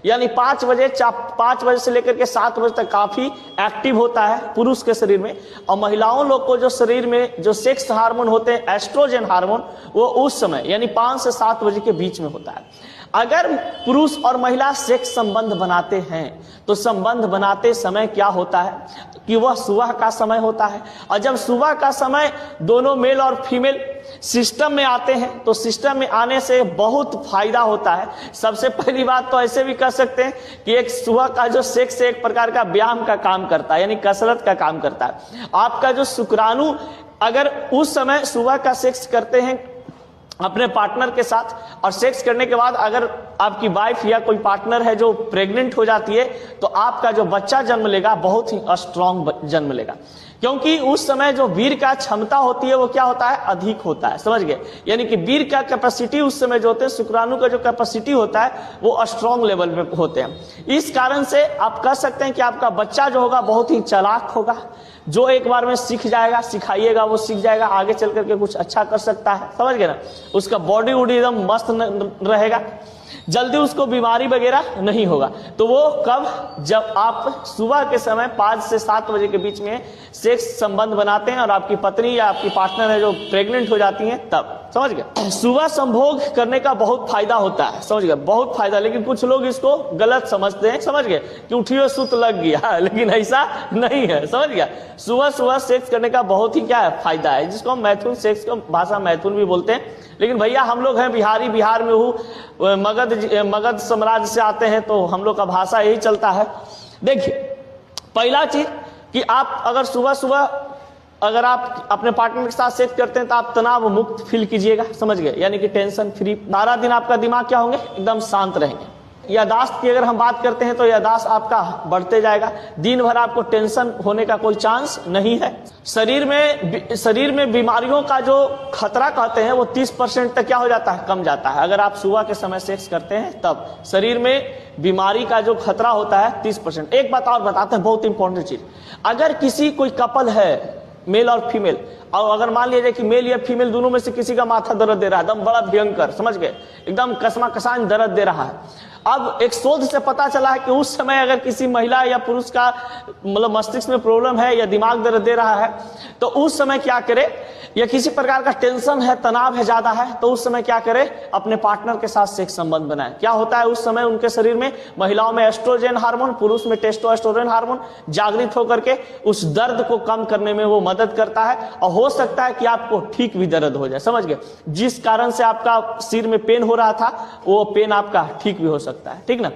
यानी 5 बजे से लेकर के 7 बजे तक काफी एक्टिव होता है पुरुष के शरीर में। और महिलाओं लोग को जो शरीर में जो सेक्स हार्मोन होते हैं, एस्ट्रोजन हार्मोन, वो उस समय यानी 5 से 7 बजे के बीच में होता है। अगर पुरुष और महिला सेक्स संबंध बनाते हैं तो संबंध बनाते समय क्या होता है कि वह सुबह का समय होता है। और जब सुबह का समय दोनों मेल और फीमेल सिस्टम में आते हैं तो सिस्टम में आने से बहुत फायदा होता है। सबसे पहली बात तो ऐसे भी कह सकते हैं कि एक सुबह का जो सेक्स एक प्रकार का व्यायाम का काम करता है, यानी कसरत का काम करता है। आपका जो शुक्राणु अगर उस समय सुबह का सेक्स करते हैं अपने पार्टनर के साथ और सेक्स करने के बाद अगर आपकी वाइफ या कोई पार्टनर है जो प्रेग्नेंट हो जाती है तो आपका जो बच्चा जन्म लेगा बहुत ही स्ट्रांग जन्म लेगा, क्योंकि उस समय जो वीर का क्षमता होती है वो क्या होता है, अधिक होता है। समझ गए? यानी कि वीर का कैपेसिटी उस समय जो होते हैं, शुक्राणु का जो कैपेसिटी होता है वो स्ट्रांग लेवल पे होते हैं। इस कारण से आप कह सकते हैं कि आपका बच्चा जो होगा बहुत ही चालाक होगा, जो एक बार में सीख जाएगा, सिखाइएगा वो सीख जाएगा, आगे चल करके कुछ अच्छा कर सकता है। समझ गए ना? उसका बॉडी वॉडी एकदम मस्त रहेगा, जल्दी उसको बीमारी वगैरह नहीं होगा। तो वो कब, जब आप सुबह के समय 5 से 7 बजे के बीच में सेक्स संबंध बनाते हैं और आपकी पत्नी या आपकी पार्टनर है जो प्रेग्नेंट हो जाती है तब। समझ गए? सुबह संभोग करने का बहुत फायदा होता है। समझ गए? बहुत फायदा। लेकिन कुछ लोग इसको गलत समझते हैं। समझ गए? कि उठियो सुत लग गया, लेकिन ऐसा नहीं है। समझ गया? सुबह सुबह सेक्स करने का बहुत ही क्या है, फायदा है, जिसको हम मैथुन सेक्स को भाषा मैथुन भी बोलते हैं। लेकिन भैया हम लोग हैं बिहारी, बिहार में हूँ, मगध साम्राज्य से आते हैं तो हम लोग का भाषा यही चलता है। देखिए, पहला चीज कि आप अगर सुबह सुबह अगर आप अपने पार्टनर के साथ सेक्स करते हैं तो आप तनाव मुक्त फील कीजिएगा। समझ गए? यानी कि टेंशन फ्री। सारा दिन आपका दिमाग क्या होंगे, एकदम शांत रहेंगे। यादाश्त की अगर हम बात करते हैं तो यादाश्त आपका बढ़ते जाएगा, दिन भर आपको टेंशन होने का कोई चांस नहीं है। शरीर में बीमारियों का जो खतरा कहते हैं वो 30% तक क्या हो जाता है, कम जाता है। अगर आप सुबह के समय सेक्स करते हैं तब शरीर में बीमारी का जो खतरा होता है 30%। एक बात और बताते हैं, बहुत इंपॉर्टेंट चीज, अगर किसी कोई कपल है मेल और फीमेल, और अगर मान लीजिए कि मेल या फीमेल दोनों में से किसी का माथा दर्द दे रहा है, एकदम बड़ा भयंकर, समझ गए, एकदम कसमा कसान दर्द दे रहा है। अब एक शोध से पता चला है कि उस समय अगर किसी महिला या पुरुष का मतलब मस्तिष्क में प्रॉब्लम है या दिमाग दर्द दे रहा है तो उस समय क्या करे, या किसी प्रकार का टेंशन है, तनाव है, ज्यादा है, तो उस समय क्या करे, अपने पार्टनर के साथ सेक्स संबंध बनाए। क्या होता है उस समय उनके शरीर में, महिलाओं में एस्ट्रोजन हार्मोन, पुरुष में टेस्टोस्टेरोन हार्मोन जागृत होकर के उस दर्द को कम करने में वो मदद करता है। और हो सकता है कि आपको ठीक भी दर्द हो जाए। समझ गए? जिस कारण से आपका सिर में पेन हो रहा था वो पेन आपका ठीक भी हो सकता है। ठीक ना?